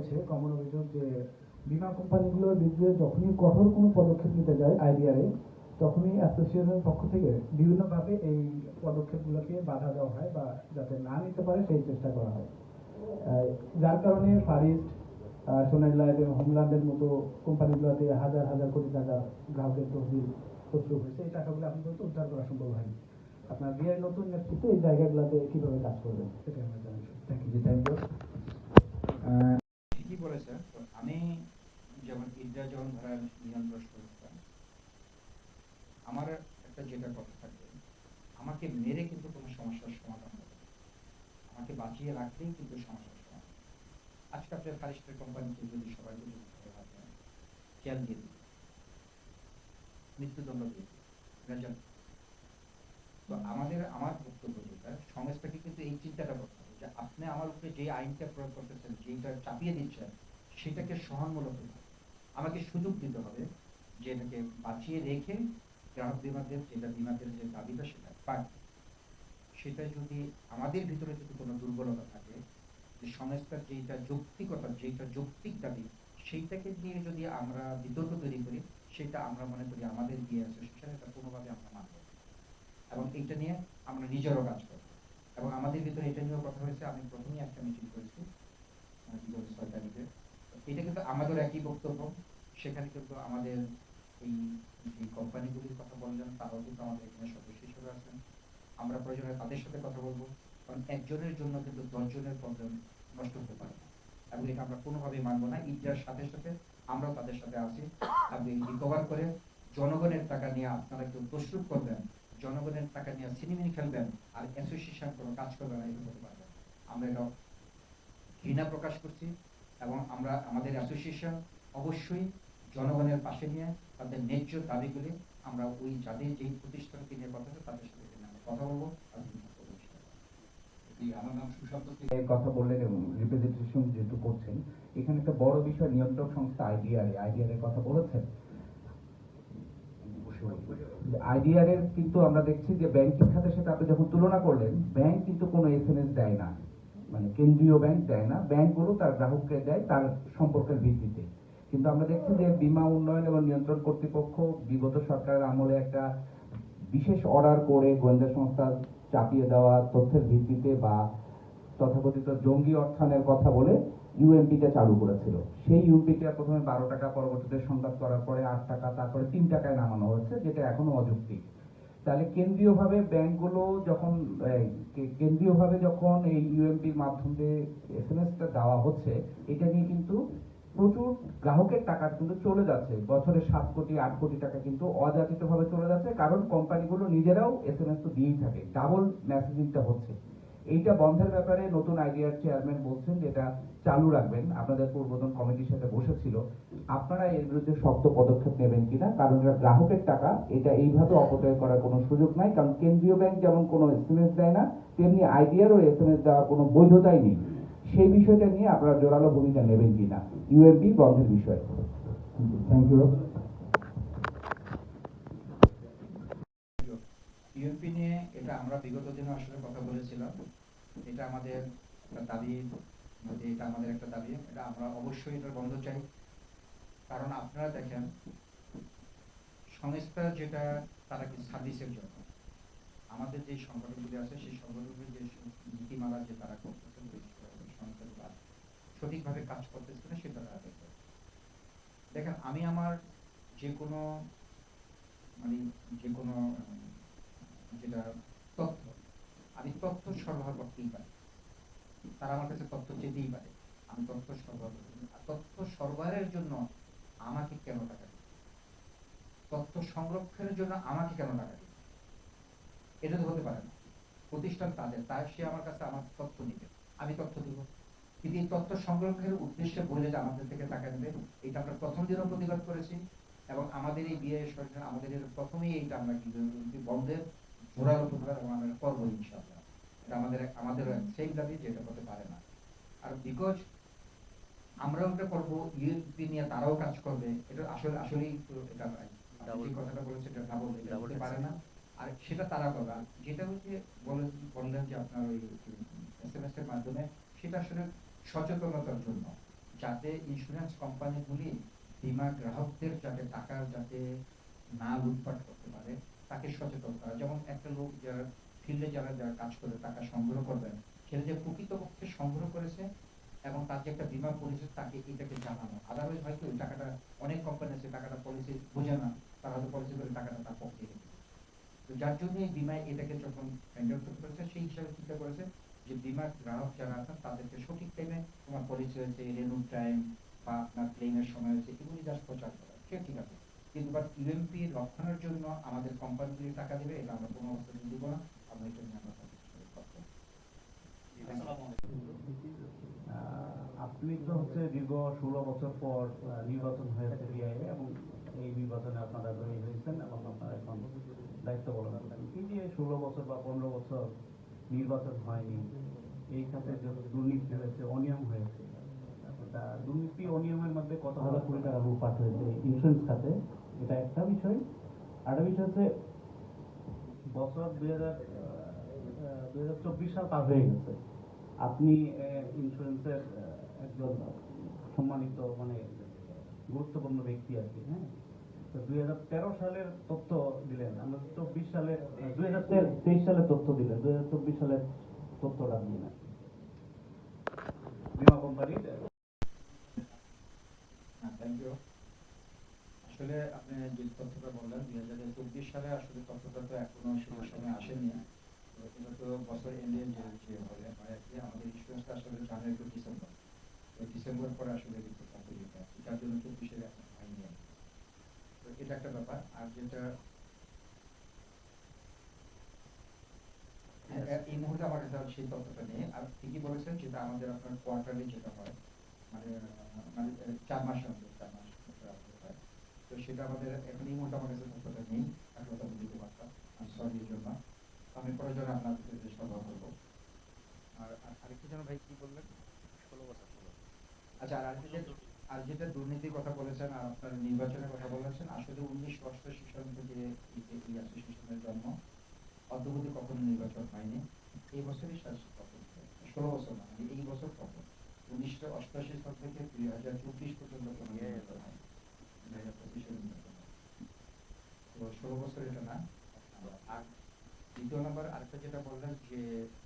হয়েছে কমন অভিযোগ যে বীমা কোম্পানিগুলোর বিরুদ্ধে যখনই কঠোর কোনো পদক্ষেপ নিতে যায় আইডিআরএ, তখনই অ্যাসোসিয়েশনের পক্ষ থেকে বিভিন্নভাবে এই পদক্ষেপগুলোকে বাধা দেওয়া হয় বা যাতে না নিতে পারে সেই চেষ্টা করা হয়। যার কারণে ফারিস্ট, সোনালী লাইফ এবং হোমল্যান্ডের মতো কোম্পানিগুলোতে হাজার হাজার কোটি টাকা গ্রাহকের তহবিল প্রস্তুত হয়েছে। এই টাকাগুলো এখন পর্যন্ত উদ্ধার করা সম্ভব হয়নি। আপনার বিয়ের নতুন নেতৃত্বে এই জায়গাগুলোতে কিভাবে কাজ করবেন সেটা আমরা জানাই। Thank you. ঠিকই বলেছেন। তো আমি যেমন ইন্ডিয়া যখন ধরা নিয়ন্ত্রণ করতাম, আমার একটা যেটা কথা থাকবে, আমাকে মেরে কিন্তু কোনো সমস্যার সমাধান হবে, আমাকে বাঁচিয়ে রাখলেই কিন্তু সমস্যার সমাধান। আজকে আপনার ফারিস্টের কোম্পানিকে যদি সবাই যদি জেল দিয়ে দিই, মৃত্যুদণ্ড দিয়ে দিই, তো আমার বক্তব্য যেটা, সংস্থাকে কিন্তু এই চিন্তাটা করতে হবে যে আপনি আমার উপরে যে আইনটা প্রয়োগ করতেছেন, যেটা চাপিয়ে দিচ্ছেন, সেটাকে সহানুমূলক আমাকে সুযোগ দিতে হবে যে এটাকে বাঁচিয়ে রেখে গ্রাহক বিমাদের যেটা বিমাদের যে দাবিটা সেটা পায়। সেটা যদি আমাদের ভিতরে যদি কোনো দুর্বলতা থাকে, যে সংস্থার যেটা যৌক্তিকতা, যেটা যৌক্তিক দাবি, সেইটাকে নিয়ে যদি আমরা বিতর্ক তৈরি করি, সেটা আমরা মনে করি আমাদের গিয়ে অ্যাসোসিয়েশন এটা কোনোভাবে আমরা মানব, এবং এইটা নিয়ে আমরা নিজেরও কাজ করব। এবং আমাদের ভিতরে এটা নিয়েও কথা হয়েছে। আমি প্রথমেই একটা মিটিং করেছি 6 তারিখে। এটা কিন্তু আমাদের একই বক্তব্য। সেখানে কিন্তু আমাদের এই যে কোম্পানিগুলির কথা বললেন, তারাও কিন্তু আমাদের এখানে সদস্য হিসেবে আছেন। আমরা প্রয়োজনে তাদের সাথে কথা বলবো, কারণ একজনের জন্য কিন্তু 10 জনের প্রবলেম নষ্ট হতে পারে না, এবং এটা আমরা কোনোভাবেই মানবো না। ইন্ডিয়ার সাথে সাথে আমরাও তাদের সাথে আছি। আপনি রিকভার করে জনগণের টাকা নিয়ে আপনারা কেউ প্রস্তুত করবেন, জনগণের টাকা নিয়ে সিনেমিনি খেলবেন, আর অ্যাসোসিয়েশন কোনো কাজ করবে না, এটা হতে পারবে। আমরা এটা ঘৃণা প্রকাশ করছি, এবং আমরা আমাদের অ্যাসোসিয়েশন অবশ্যই জনগণের পাশে নিয়ে তাদের ন্যায্য দাবিগুলি আমরা ওই যাদের যেই প্রতিষ্ঠানকে নিয়ে কথা আছে তাদের সাথে কথা বলবো। আমার নাম সুশান্ত কথা বললেন এবং রিপ্রেজেন্টেশন যেহেতু করছেন, এখানে একটা বড় বিষয় নিয়ন্ত্রক সংস্থা আইডিআর এর কথা বলেছেন। আইডিআর এর কিন্তু আমরা দেখছি যে ব্যাংকিং খাতের সাথে আপনি যখন তুলনা করলেন, ব্যাংক কিন্তু কোনো এসএমএস দেয় না, মানে কেন্দ্রীয় ব্যাংক দেয় না, ব্যাংকগুলো তার গ্রাহককে দেয় তার সম্পর্কের ভিত্তিতে। কিন্তু আমরা দেখছি যে বীমা উন্নয়ন এবং নিয়ন্ত্রণ কর্তৃপক্ষ বিগত সরকারের আমলে একটা বিশেষ অর্ডার করে গোয়েন্দা সংস্থা চাপিয়ে দেওয়া তথ্যের ভিত্তিতে বা তথাকথিত জঙ্গি অর্থায়নের কথা বলে ইউএমপিটা চালু করেছিল। সেই ইউএমপিটা প্রথমে 12 টাকা, পরবর্তীতে সংবাদ করার পরে 8 টাকা, তারপরে 3 টাকায় নামানো হয়েছে, যেটা এখনো অযৌক্তিক। তাহলে কেন্দ্রীয়ভাবে ব্যাংকগুলো যখন এই ইউএমপির মাধ্যমে এসএমএসটা দেওয়া হচ্ছে, এটা নিয়ে কিন্তু প্রচুর গ্রাহকের টাকা কিন্তু চলে যাচ্ছে। বছরে 7 কোটি 8 কোটি টাকা কিন্তু অযাচিতভাবে চলে যাচ্ছে, কারণ কোম্পানিগুলো নিজেরাও এসএমএস তো দিয়েই থাকে, ডাবল মেসেজিংটা হচ্ছে। এইটা বন্ধের ব্যাপারে নতুন আইডিআর চেয়ারম্যান বলছেন যে এটা চালু রাখবেন, আপনাদের পূর্বতন কমিটির সাথে বসেছিল। আপনারা এর বিরুদ্ধে শক্ত পদক্ষেপ নেবেন কিনা? কারণ এটা গ্রাহকের টাকা, এটা এইভাবে অপচয় করার কোনো সুযোগ নাই। কারণ কেন্দ্রীয় ব্যাংক যেমন কোনো এসএমএস দেয় না, তেমনি আইডিআরও এসএমএস দেওয়ার কোনো বৈধতাই নেই। সেই বিষয়টা নিয়ে আপনারা জোরালো ভূমিকা নেবেন কিনা ইউএমপি বন্ধের বিষয়ে? Thank you. ইউএমপি নিয়ে এটা আমরা বিগত দিনে আসলে কথা বলেছিলাম। এটা আমাদের দাবি, এটা আমাদের একটা দাবি, এটা আমরা অবশ্যই এটা বন্ধ চাই। কারণ আপনারা দেখেন, সংস্থা যেটা তারা কি সার্ভিসের জন্য, আমাদের যে সংগঠনগুলি আছে সেই সংগঠনগুলি যে নীতিমালা যে তারা করতেছে, সংস্থাগুলো সঠিকভাবে কাজ করতেছে না, সেটা তারা দেখবে। দেখেন, আমি আমার যে কোনো যেটা তথ্য, আমি তথ্য সরবরাহ করতেই পারি, তারা আমার কাছে তথ্য চেতেই পারে, আমি তথ্য সরবরাহ করি। আর তথ্য সরবরাহের জন্য আমাকে কেন টাকা দিবে? তথ্য সংরক্ষণের জন্য আমাকে কেন টাকা দিবে? এটা তো হতে পারে না। প্রতিষ্ঠান তাদের, তাই সে আমার কাছে আমার তথ্য নিবে, আমি তথ্য দিব। কিন্তু এই তথ্য সংরক্ষণের উদ্দেশ্যে বলে যে আমাদের থেকে টাকা নেবে, এটা আমরা প্রথম দিনও প্রতিবাদ করেছি। এবং আমাদের এই বিয়ে সরকার আমাদের প্রথমেই এইটা আমরা বন্ধের জোরালো প্রতিবাদ আমরা করবো ইনশাআল্লাহ। এটা আমাদের সেই দাবি, যেটা হতে পারে না। আর বিকজ আমরাও এটা করবো, ইউএনপি নিয়ে তারাও কাজ করবে, এটা আসলেই এটা যে কথাটা বলেছে এটা ডাবল, এটা হতে পারে না। আর সেটা তারা করবে। আর যেটা হচ্ছে বললেন যে আপনার ওই এসএমএস এর মাধ্যমে, সেটা আসলে সচেতনতার জন্য, যাতে ইন্স্যুরেন্স কোম্পানিগুলি বীমা গ্রাহকদের যাতে টাকা যাতে না লুটপাট করতে পারে তাকে সচেতন করা। যেমন একটা লোক যারা ফিল্ডে যারা যারা কাজ করে টাকা সংগ্রহ করবেন, সেটা যে প্রকৃতপক্ষে সংগ্রহ করেছে এবং তার যে একটা বীমা পলিসি তাকে এটাকে জানানো। আদারওয়াইজ হয়তো ওই টাকাটা অনেক কোম্পানি আছে টাকাটা পলিসি বোঝে না, তারা হয়তো পলিসি করে টাকাটা তার পক্ষে রেখে দিয়েছে। তো যার জন্য এই বীমায় এটাকে যখন ভেন্ডর করেছে সেই হিসাবে চিন্তা করেছে যে বীমা গ্রাহক যারা আছেন তাদেরকে সঠিক টাইমে তোমার পলিসি হয়েছে, রেনু টাইম বা আপনার ক্লেমের সময় হয়েছে, এগুলি জাস্ট প্রচার করা, ঠিক আছে। কিন্তু বাট ইউএমপি রক্ষণের জন্য আমাদের কোম্পানিগুলি টাকা দেবে, এটা আমরা কোনো অবস্থাতে দিব না। আমরা এটা নিয়ে আমরা আপনি তো হচ্ছে দীর্ঘ 16 বছর পর নির্বাচন হয়েছে বিআইএ এবং এই নির্বাচনে আপনারা জয়ী হয়েছেন এবং আপনারা এখন দায়িত্ব পালন করছেন। এই যে 16 বছর বা 15 বছর নির্বাচন হয়নি, এই খাতে যে দুর্নীতি হয়েছে, অনিয়ম হয়েছে, তা দুর্নীতি অনিয়মের মধ্যে কত হাজার কোটি টাকা লুটপাট হয়েছে ইন্স্যুরেন্স খাতে, এটা একটা বিষয়। আরেকটা বিষয় হচ্ছে বছর 2024 সাল পার হয়ে গেছে, আপনি ইন্স্যুরেন্সের একজন সম্মানিত মানে গুরুত্বপূর্ণ ব্যক্তি আর কি, হ্যাঁ। তো 2013 সালের তথ্য দিলেন, আমরা 24 সালের 2023 সালের তথ্য দিলেন, 2024 সালের তথ্যটা দিন আর কি। বীমা কোম্পানির থ্যাংক ইউ। আসলে আপনি যে তথ্যটা বললেন 2024 সালে, আসলে তথ্যটা তো এখনো সেই সময় আসেনি। তো এটা তো বছর এন্ডে যে হবে হয় আর কি। আমাদের ইন্স্যুরেন্সটা আসলে জানুয়ারি টু ডিসেম্বর, তো ডিসেম্বর পরে আসলে রিপোর্টটা তৈরি হয়, যার জন্য 24-এর এখন হয়নি। তো এটা একটা ব্যাপার। আর যেটা এই মুহূর্তে আমার কাছে সেই তথ্যটা নেই। আর ঠিকই বলেছেন, যেটা আমাদের আপনার কোয়ার্টারলি যেটা হয়, মানে মানে 4 মাস অন্তর 4 মাস হয়। তো সেটা আমাদের এখন এই মুহূর্তে আমার কাছে তথ্যটা নেই, একটা কথা দিতে পারতাম, আমি সরি এর জন্য। আমি প্রয়োজনে আপনাদের সরবরাহ করবো। আর আরেকটু যেন ভাই কি বললেন, 16 বছর। আচ্ছা, আর যেটা দুর্নীতির কথা বলেছেন আর আপনার নির্বাচনের কথা বলেছেন, আসলে 1988 সাল থেকে এই অ্যাসোসিয়েশনের জন্ম, অদ্যবধি কখনো নির্বাচন হয়নি। এই বছরই 16 বছর না, মানে এই বছর প্রথম। 1988 সাল থেকে 2024 পর্যন্ত কোনো নির্বাচন হয়নি, 2025 এর নির্বাচন হয়। তো 16 বছর এটা না। আর দ্বিতীয় নম্বর আরেকটা যেটা বললেন যে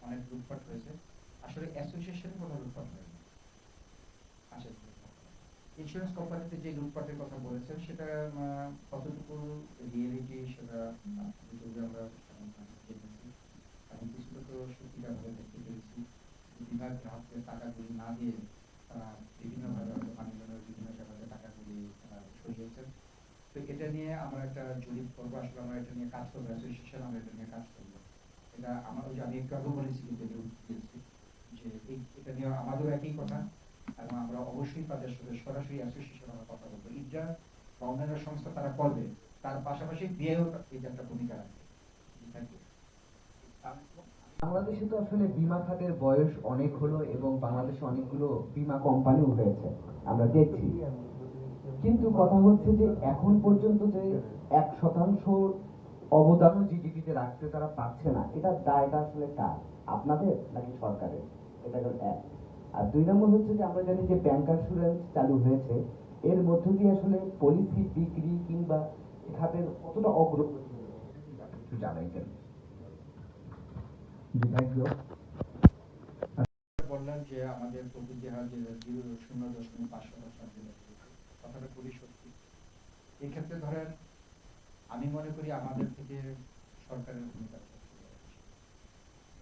অনেক লুটপাট হয়েছে, আসলে অ্যাসোসিয়েশনে কোনো লুটপাট হয়নি। আচ্ছা, ইন্স্যুরেন্স কোম্পানিতে যে লুটপাটের কথা বলেছেন সেটা কতটুকু রিয়েলিটি, সেটা যদি আমরা জেনেছি, কারণ কিছুটা তো সত্যিকার ভাবে দেখতে পেরেছি। বিভাগ গ্রাহকদের টাকাগুলি না দিয়ে তারা বিভিন্নভাবে হয়তো পানিজনের বিভিন্ন জায়গাতে টাকাগুলি সরিয়েছেন। তো এটা নিয়ে আমরা একটা জরিপ করবো, আসলে আমরা এটা নিয়ে কাজ করবো, অ্যাসোসিয়েশন আমরা এটা নিয়ে কাজ করবো। এটা আমার ওই যে আমি একটু আগে বলেছি কিন্তু যে এটা নিয়ে আমাদেরও একই কথা, এবং আমরা অবশ্যই তাদের সাথে সরাসরি অ্যাসোসিয়েশন আমরা কথা বলবো। ইডরা বা অন্যান্য সংস্থা তারা করবে, তার পাশাপাশি বিয়েও এই যে একটা ভূমিকা রাখবে। Thank you. বাংলাদেশে তো আসলে বীমা খাতের বয়স অনেক হলো এবং বাংলাদেশে অনেকগুলো বীমা কোম্পানিও হয়েছে, আমরা দেখছি। কিন্তু কথা হচ্ছে যে এখন পর্যন্ত যে 1% অবদানও জিডিপিতে রাখতে তারা পারছে না, এটা দায়টা আসলে কার, আপনাদের নাকি সরকারের? এটা গেল এক। আর 2 নম্বর হচ্ছে যে আমরা জানি যে ব্যাংক ইন্স্যুরেন্স চালু হয়েছে, এর মধ্য দিয়ে আসলে পলিসি বিক্রি কিংবা খাতের কতটা অগ্রগতি হলো একটু জানাইতেন। Thank you. বললেন যে আমাদের প্রবৃদ্ধি হার যে 0.5% কথাটা খুবই সত্যি। এক্ষেত্রে ধরেন আমি মনে করি আমাদের থেকে সরকারের ভূমিকা,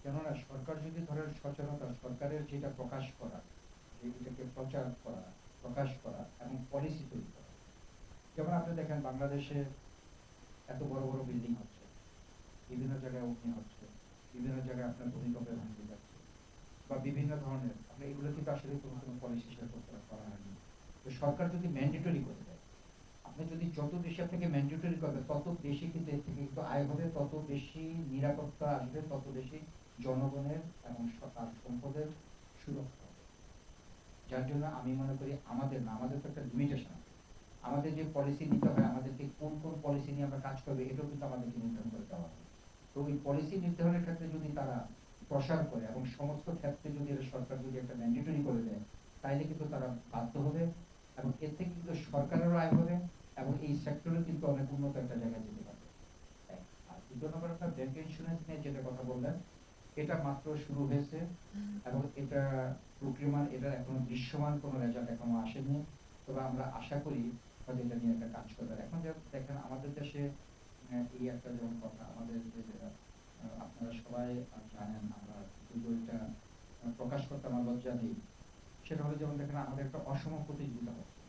কেননা সরকার যদি ধরেন সচেতনতা, সরকারের যেটা প্রকাশ করা, যে এটাকে প্রচার করা, প্রকাশ করা এবং পলিসি তৈরি করা। যেমন আপনি দেখেন বাংলাদেশে এত বড় বড় বিল্ডিং হচ্ছে, বিভিন্ন জায়গায় অগ্নি হচ্ছে, বিভিন্ন জায়গায় আপনার ভূমিকম্পে ভাঙতে যাচ্ছে, বা বিভিন্ন ধরনের আপনার এগুলো কিন্তু আসলে কোনো পলিসি করা হয়নি। তো সরকার যদি ম্যান্ডেটরি করে দেয়, আপনি যদি যত বেশি আপনাকে ম্যান্ডেটরি করবে তত বেশি কিন্তু এর থেকে কিন্তু আয় হবে, তত বেশি নিরাপত্তা আসবে, তত বেশি জনগণের এবং তার সম্পদের সুরক্ষা হবে। যার জন্য আমি মনে করি আমাদের না, আমাদের তো একটা লিমিটেশন আছে। আমাদের যে পলিসি নিতে হয়, আমাদেরকে কোন কোন পলিসি নিয়ে আমরা কাজ করবো, এটাও কিন্তু আমাদেরকে নির্ধারণ করে দেওয়া হবে। তো ওই পলিসি নির্ধারণের ক্ষেত্রে যদি তারা প্রসার করে এবং সমস্ত ক্ষেত্রে যদি সরকার যদি একটা ম্যান্ডেটরি করে দেয়, তাইলে কিন্তু তারা বাধ্য হবে, এবং এর থেকে কিন্তু সরকারেরও আয় হবে, এবং এই সেক্টরে কিন্তু অনেক উন্নত একটা জায়গায় যেতে পারবে। এক। আর দ্বিতীয় নম্বর আপনার ব্যাংক ইন্স্যুরেন্স নিয়ে যেটা কথা বললেন, এটা মাত্র শুরু হয়েছে, এবং এটা প্রক্রিয়মান, এটা এখনো দৃশ্যমান কোনো রেজাল্ট এখনো আসেনি। তবে আমরা আশা করি হয়তো এটা নিয়ে একটা কাজ করবে। এখন যে দেখেন আমাদের দেশে এই একটা যেমন কথা, আমাদের যে আপনারা সবাই জানেন, আমরা কিন্তু এটা প্রকাশ করতে আমার লজ্জা নেই। সেটা হলো যেমন দেখেন আমাদের একটা অসম প্রতিযোগিতা হচ্ছে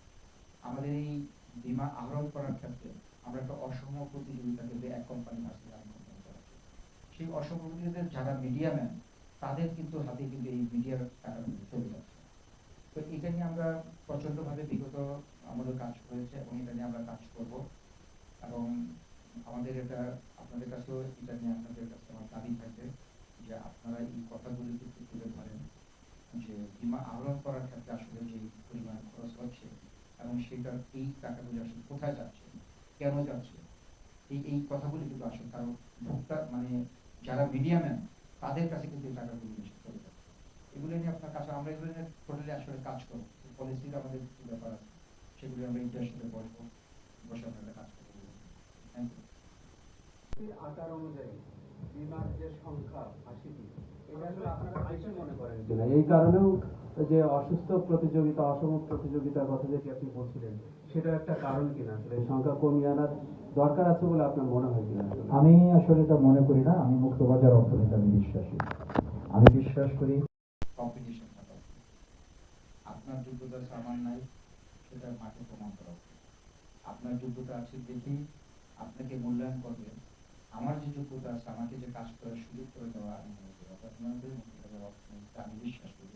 আমাদের এই বীমা আহরণ করার ক্ষেত্রে। আমরা একটা অসম প্রতিযোগিতা কিন্তু এক কোম্পানি ভার্সেস আরেক কোম্পানি করাচ্ছি। সেই অসম প্রতিযোগিতার যারা মিডিয়াম্যান, তাদের কিন্তু হাতে কিন্তু এই মিডিয়ার টাকাগুলো চলে যাচ্ছে। তো এটা নিয়ে আমরা প্রচন্ডভাবে বিগত আমাদের কাজ হয়েছে, এবং এটা নিয়ে আমরা কাজ করব। এবং আমাদের এটা আপনাদের কাছেও এটা নিয়ে আপনাদের কাছে আমার দাবি থাকবে যে আপনারা এই কথাগুলি একটু তুলে ধরেন, যে বীমা আহরণ করার ক্ষেত্রে আসলে যে পরিমাণ খরচ হচ্ছে, এবং সেটার এই টাকাগুলি আসলে কোথায় যাচ্ছে, কেন যাচ্ছে, এই কথাগুলি কিন্তু আসলে কারণ ভোক্তা মানে যারা মিডিয়াম্যান, তাদের কাছে কিন্তু এই টাকাগুলি বেশি চলে যাচ্ছে। এগুলো নিয়ে আপনার কাছে আমরা এগুলো নিয়ে টোটালি আসলে কাজ করবো। পলিসির আমাদের কিছু ব্যাপার আছে, সেগুলি আমরা ইন্টারের সাথে বসবো, বসে আপনারা কাজ করবো। Thank you. আকার অনুযায়ী বীমার যে সংখ্যা ৮০টি, এটা আসলে আপনারা বেশি মনে করেন কিনা এই কারণেও যে অসুস্থ প্রতিযোগিতা, অসম প্রতিযোগিতার কথা যেটি আপনি বলছিলেন, সেটা একটা কারণ কিনা, আসলে এই সংখ্যা কমিয়ে আনার দরকার আছে বলে আপনার মনে হয় কিনা? আমি আসলে এটা মনে করি না। আমি মুক্তবাজার অর্থনীতি আমি বিশ্বাসী। আমি বিশ্বাস করি কম্পিটিশন থাকা উচিত। আপনার যোগ্যতা আছে আমার নাই, সেটা মাঠে প্রমাণ করা উচিত। আপনার যোগ্যতা আছে দেখেই আপনাকে মূল্যায়ন করবে। আমার যে যোগ্যতা আছে, আমাকে যে কাজ করার সুযোগ করে দেওয়া, আমি মনে করি আপনাদের মুক্তবাজার অর্থনীতিতে আমি বিশ্বাস করি।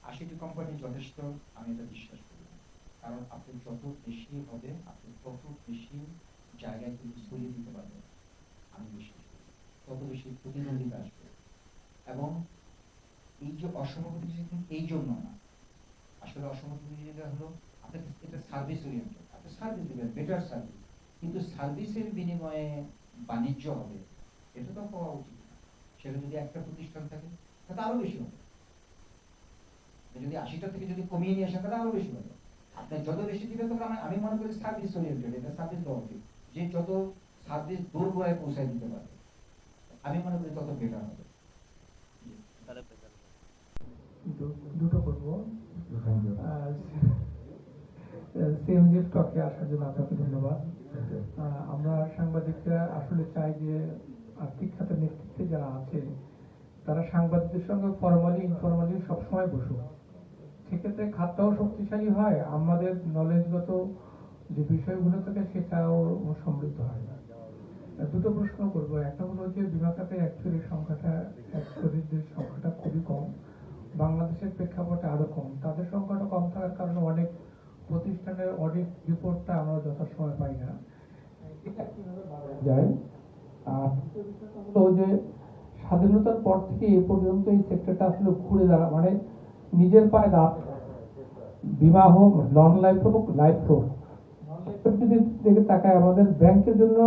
৮০টি কোম্পানি যথেষ্ট, আমি এটা বিশ্বাস করি না। কারণ আপনি যত বেশি হবে, আপনি তত বেশি জায়গায় কিন্তু ছড়িয়ে দিতে পারবেন, আমি বিশ্বাস করি। তত বেশি প্রতিদ্বন্দ্বিতা আসবে। এবং এই যে অসম প্রতিযোগিতা, এই জন্য না, আসলে অসম প্রতিযোগিতা হলো আপনাকে এটা সার্ভিস ওরিয়েন্টেড, আপনি সার্ভিস দিবেন, বেটার সার্ভিস, কিন্তু সার্ভিসের বিনিময়ে বাণিজ্য হবে, এটা তো হওয়া উচিত না। সেটা যদি একটা প্রতিষ্ঠান থাকে তাহলে আরো বেশি হবে। যদি ৮০টা থেকে যদি কমিয়ে নিয়ে আসেন তাহলে আরো বেশি হবে। আপনি যত বেশি দিবেন, তখন আমি মনে করি সার্ভিস ওরিয়েন্টেড, এটা সার্ভিস দেওয়া উচিত। যে যত সার্ভিস দূর গোড়ায় পৌঁছায় দিতে পারবে, আমি মনে করি তত বেটার হবে। দুটো করবো। সিএমজি স্টকে আসার জন্য আপনাকে ধন্যবাদ। আমরা সাংবাদিকরা আসলে চাই যে আর্থিক খাতের নেতৃত্বে যারা আছে, তারা সাংবাদিকদের সঙ্গে ফরমালি ইনফরমালি সবসময় বসুক। সেক্ষেত্রে খাতটাও শক্তিশালী হয়, আমাদের নলেজগত যে বিষয়গুলো থাকে সেটাও সমৃদ্ধ হয়। দুটো প্রশ্ন করবো। একটা হলো যে বীমা খাতে অ্যাকচুয়ালির সংখ্যাটা খুবই কম, বাংলাদেশের প্রেক্ষাপটে আরো কম। তাদের সংখ্যাটা কম থাকার কারণে অনেক প্রতিষ্ঠানের অডিট রিপোর্টটা আমরা যথাসময় পাই না। এটা কিভাবে বাড়ানো যায়? আর দ্বিতীয় বিষয়টা হলো যে স্বাধীনতার পর থেকে এ পর্যন্ত এই সেক্টরটা আসলে ঘুরে দাঁড়া, মানে নিজের পায়ে দাঁড়াতে বীমা হোক, নন লাইফ হোক, লাইফ হোক, নন লাইফের যদি দিকে তাকায়, আমাদের ব্যাংকের জন্য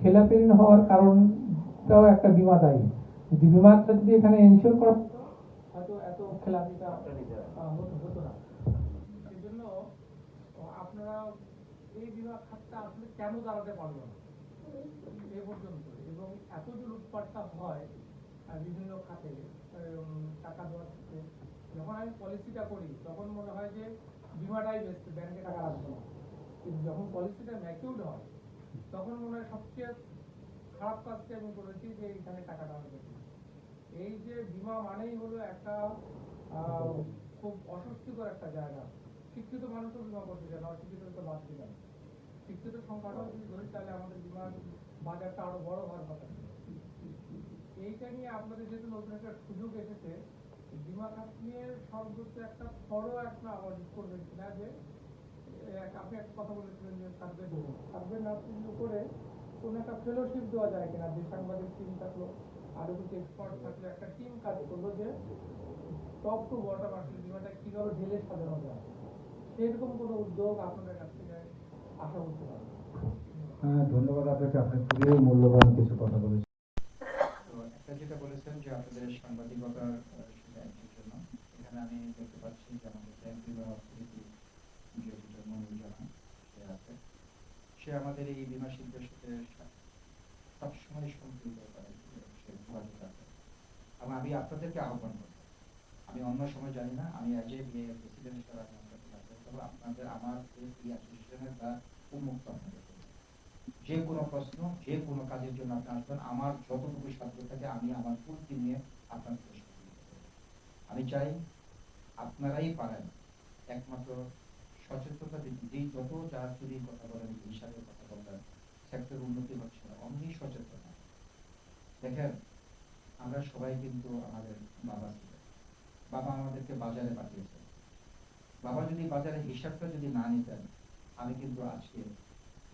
খেলাপি ঋণ হওয়ার কারণটাও একটা বীমা দায়ী। যদি বীমাটা যদি এখানে ইনশিওর করা হয়তো এত খেলাপিটা হতো না। সেজন্য আপনারা এই বীমা খাতটা আসলে কেন দাঁড়াতে পারলো না এ পর্যন্ত, এবং এত যে লুটপাটটা হয় বিভিন্ন খাতে টাকা দেওয়ার ক্ষেত্রে, যখন আমি পলিসিটা করি তখন মনে হয় যে বীমাটাই বেস্ট, ব্যাংকে টাকা রাখবো না। কিন্তু যখন পলিসিটা ম্যাচিউরড হয় তখন মনে হয় সবচেয়ে খারাপ কাজটা আমি করেছি যে এখানে টাকাটা রাখবো। এই যে বীমা মানেই হলো একটা খুব অস্বস্তিকর একটা জায়গা। শিক্ষিত মানুষও বীমা করতে চায় না, অশিক্ষিত তো বাদ দিলাম। শিক্ষিত সংখ্যাটাও যদি ধরি তাহলে আমাদের বীমার বাজারটা আরো বড় হওয়ার কথা। এইটা নিয়ে আপনাদের যেহেতু নতুন একটা সুযোগ এসেছে, বীমা খাত নিয়ে সর্বোচ্চ একটা বড় একটা অডিট করবেন কিনা, যে আপনি একটা কথা বলেছিলেন যে সার্ভে নার্সিং করে কোন একটা ফেলোশিপ দেওয়া যায় কিনা, যে সাংবাদিক টিম থাকলো, আরো কিছু এক্সপার্ট থাকলো, একটা টিম কাজ করলো যে টপ টু বটম আসলে বীমাটা কিভাবে ঢেলে সাজানো যায়, সেরকম কোনো উদ্যোগ আপনাদের কাছ থেকে আশা করতে পারেন? হ্যাঁ, ধন্যবাদ আপনাকে। আপনি খুবই মূল্যবান কিছু কথা বলেছেন। তো একটা যেটা বলেছেন যে আপনাদের সাংবাদিকতার সেটা একটির জন্য, এখানে এখানে আমি দেখতে পাচ্ছি যে আমাদের ব্যাংক বিভাগ অর্থনীতি ডিরেক্টর মনিরুজ্জামান সে আছে। সে আমাদের এই বীমা শিল্পের সাথে সবসময় সম্পৃক্ত করে, সে যোগাযোগ রাখে। এবং আমি আপনাদেরকে আহ্বান করব, আমি অন্য সময় জানি না, আমি অ্যাজ এ প্রেসিডেন্ট হিসেবে আমি আপনাদের কাছে তবে আপনাদের আমার এই অ্যাসোসিয়েশনের দ্বারা উন্মুক্ত আপনাদের জন্য। যে কোনো প্রশ্ন, যে কোনো কাজের জন্য আপনি আসবেন, আমার যতটুকু সাধ্য থাকে আমি আমার ফুল টিম নিয়ে আপনাদের সহযোগিতা করব। আমি চাই আপনারাই পারেন একমাত্র সচেতনতা যেই যত যার যদি কথা বলেন, হিসাবের কথা বলেন, সেক্টর উন্নতি হচ্ছে না, অমনি সচেতন। দেখেন, আমরা সবাই কিন্তু আমাদের বাবা ছিলেন, বাবা আমাদেরকে বাজারে পাঠিয়েছেন। বাবা যদি বাজারে হিসাবটা যদি না নিতেন, আমি কিন্তু আজকে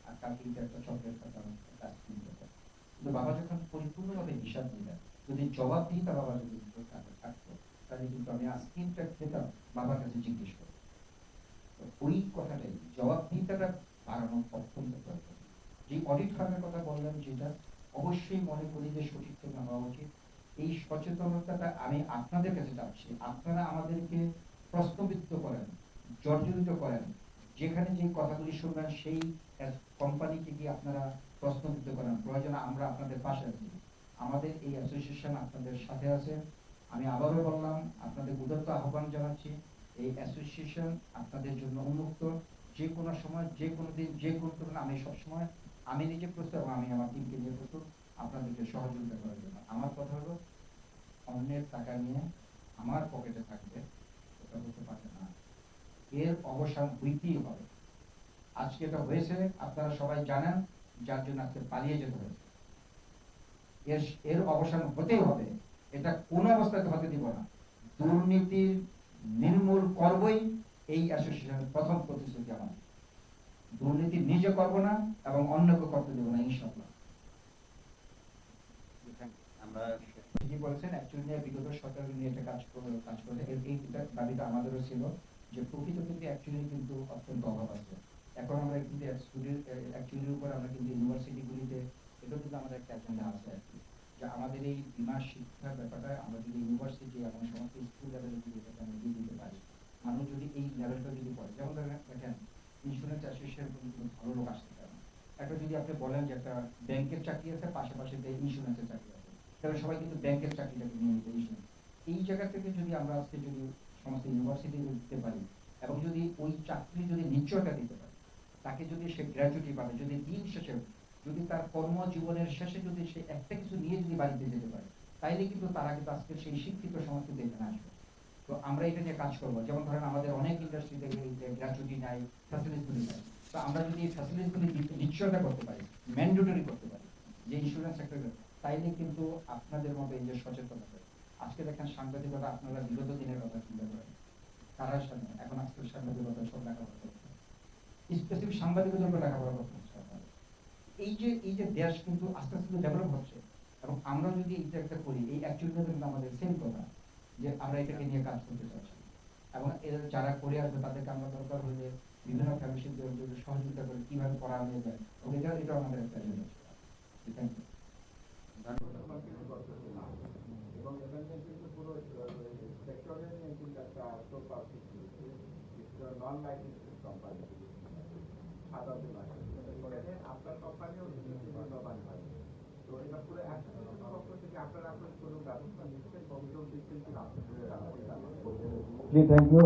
আর কালকে একটা চকলেট খেতাম, কাজ কিনতে। কিন্তু বাবা যখন পরিপূর্ণভাবে হিসাব নিলেন, যদি জবাবদিহিতা বাবা যদি থাকতো, তাহলে কিন্তু আমি আইসক্রিমটা খেতাম বাবার কাছে জিজ্ঞেস করবো। ওই কথাটাই, জবাবদিহিতাটা বাড়ানো অত্যন্ত প্রয়োজন। যে অডিট ফার্মের কথা বললাম, যেটা অবশ্যই মনে করি যে সঠিক না হওয়া উচিত, এই সচেতনতাটা আমি আপনাদের কাছে চাচ্ছি। আপনারা আমাদেরকে প্রশ্নবিদ্ধ করেন, জর্জরিত করেন, যেখানে যে কথাগুলি শুনবেন সেই কোম্পানিকে গিয়ে আপনারা প্রশ্নবিদ্ধ করেন, প্রয়োজনে আমরা আপনাদের পাশে আছি। আমাদের এই অ্যাসোসিয়েশন আপনাদের সাথে আছে। আমি আবারও বললাম, আপনাদের উদাত্ত আহ্বান জানাচ্ছি, এই অ্যাসোসিয়েশন আপনাদের জন্য উন্মুক্ত। যে কোনো সময়, যে কোনো দিন, যে কোনো ধরনের, আমি সবসময় আমি নিজে প্রস্তুত এবং আমি আমার টিমকে নিয়ে প্রস্তুত আপনাদেরকে সহযোগিতা করার জন্য। আমার কথা হলো, অন্যের টাকা নিয়ে আমার পকেটে থাকবে, এটা হতে পারে না। এর অবসান হইতেই হবে। আজকে এটা হয়েছে, আপনারা সবাই জানেন, যার জন্য আজকে পালিয়ে যেতে হয়েছে। এর অবসান হতেই হবে, এটা কোনো অবস্থাতে হতে দিব না। দুর্নীতির নির্মূল করবই এই অ্যাসোসিয়েশনের প্রথম প্রতিশ্রুতি আমাদের। দুর্নীতি নিজে করব না এবং অন্যকে করতে দেব না, ইনশাআল্লাহ। আমরা ঠিকই বলেছেন, অ্যাকচুয়ালি বিগত সরকার নিয়ে একটা কাজ করে এই দাবিটা আমাদেরও ছিল, যে প্রকৃত কিন্তু অ্যাকচুয়ালি কিন্তু অত্যন্ত অভাব আছে। এখন আমরা কিন্তু অ্যাকচুয়ালির উপর আমরা কিন্তু ইউনিভার্সিটিগুলিতে, এটা কিন্তু আমাদের একটা এজেন্ডা আছে আর কি, যে আমাদের এই বীমা শিক্ষার ব্যাপারটা আমরা যদি ইউনিভার্সিটি এবং সমস্ত স্কুল লেভেলে যদি এটাকে আমরা দিয়ে দিতে পারি, মানুষ যদি এই লেভেলটা যদি পড়ে, যেমন দেখেন ইন্স্যুরেন্স অ্যাসোসিয়েশন কিন্তু ভালো লোক আসতে পারে। একটা যদি আপনি বলেন যে একটা ব্যাংকের চাকরি আছে, পাশাপাশি ইন্স্যুরেন্সের চাকরি আছে, তাহলে সবাই কিন্তু ব্যাংকের চাকরিটাকে নিয়ে নিতে ইন্স্যুরেন্স। এই জায়গা থেকে যদি আমরা আজকে যদি সমস্ত ইউনিভার্সিটি দিতে পারি এবং যদি ওই চাকরি যদি নিশ্চয়তা দিতে পারি, তাকে যদি সে গ্র্যাজুইটি পাবে, যদি দিন শেষে, যদি তার কর্মজীবনের শেষে যদি সে একটা কিছু নিয়ে যদি বাড়িতে যেতে পারে, তাইলে কিন্তু তারা কিন্তু আজকে সেই শিক্ষিত সমাজ কিন্তু এখানে আসবে। তো আমরা এটা নিয়ে কাজ করবো। যেমন ধরেন আমাদের অনেক ইন্ডাস্ট্রিতে গ্র্যাজুইটি নাই, ফ্যাসিলিটিগুলি নাই। তো আমরা যদি এই ফ্যাসিলিটিগুলি নিশ্চয়তা করতে পারি, ম্যান্ডেটরি করতে পারি, যে ইন্স্যুরেন্স সেক্টরে, তাইলে কিন্তু আপনাদের মধ্যে এই যে সচেতনতা, আজকে দেখেন সাংবাদিকতা, আপনারা বিগত দিনের কথা চিন্তা করেন, কারার সামনে এখন আজকে সাংবাদিকতা সব লেখাপড়া করছে, স্পেসিফিক সাংবাদিকের জন্য লেখাপড়া করতে হচ্ছে। এই যে দেশ কিন্তু আস্তে আস্তে ডেভেলপ হচ্ছে, এবং আমরা যদি এইটা একটা করি, এই অ্যাকচুয়ালি কিন্তু আমাদের সেম কথা, যে আমরা এটাকে নিয়ে কাজ করতে চাচ্ছি, এবং এর যারা করে আসবে তাদেরকে আমরা দরকার হলে বিভিন্ন ফ্যামিলির সহযোগিতা করে কিভাবে করা নিয়ে যায়, এটা আমাদের একটা এজেন্ডা ছিল। Thank you. এবং এখানে কিন্তু পুরো সেক্টরে কিন্তু একটা নন লাইফ ইন্স্যুরেন্স কোম্পানি সাধারণ আপনার কোম্পানিও লাভবান হয়। তো এটা পুরো অ্যাসোসিয়েশনের পক্ষ থেকে আপনারা কোনো ব্যবস্থা নিচ্ছেন, কমিশন দিচ্ছেন কিনা? জি, থ্যাংক ইউ।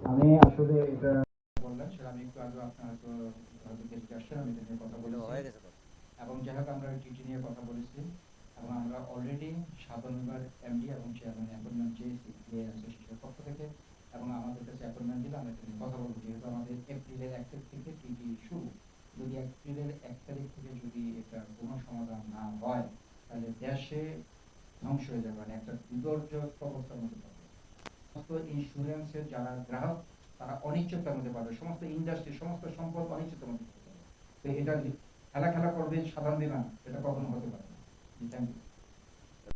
আমি আসলে এটা বললেন সেটা আমি একটু আগে আপনার তো গেস্ট আসছেন, আমি এটা নিয়ে কথা বলেছি, এবং যাই হোক আমরা টিটি নিয়ে কথা বলেছি, এবং আমরা অলরেডি সাধারণ বিভাগ এমডি এবং চেয়ারম্যান অ্যাপয়েন্টমেন্ট চেয়েছি যে অ্যাসোসিয়েশনের পক্ষ থেকে, এবং আমাদের কাছে অ্যাপয়েন্টমেন্ট দিলে আমরা এটা নিয়ে কথা বলবো। যেহেতু আমাদের এপ্রিলের 1 তারিখ থেকে টিটি শুরু, যদি এপ্রিলের 1 তারিখ থেকে যদি এটা কোনো সমাধান না হয়, তাহলে দেশে ধ্বংস হয়ে যাবে, মানে একটা বিপর্যস্ত অবস্থার মধ্যে পাবে। সমস্ত ইন্স্যুরেন্সের যারা গ্রাহক, তারা অনিশ্চয়তার মধ্যে পাবে, সমস্ত ইন্ডাস্ট্রি, সমস্ত সম্পদ অনিশ্চয়তার মধ্যে পাবে। তো এটা খেলা করবে সাধারণ বিমান, এটা কখনো হতে পারে না। Thank you.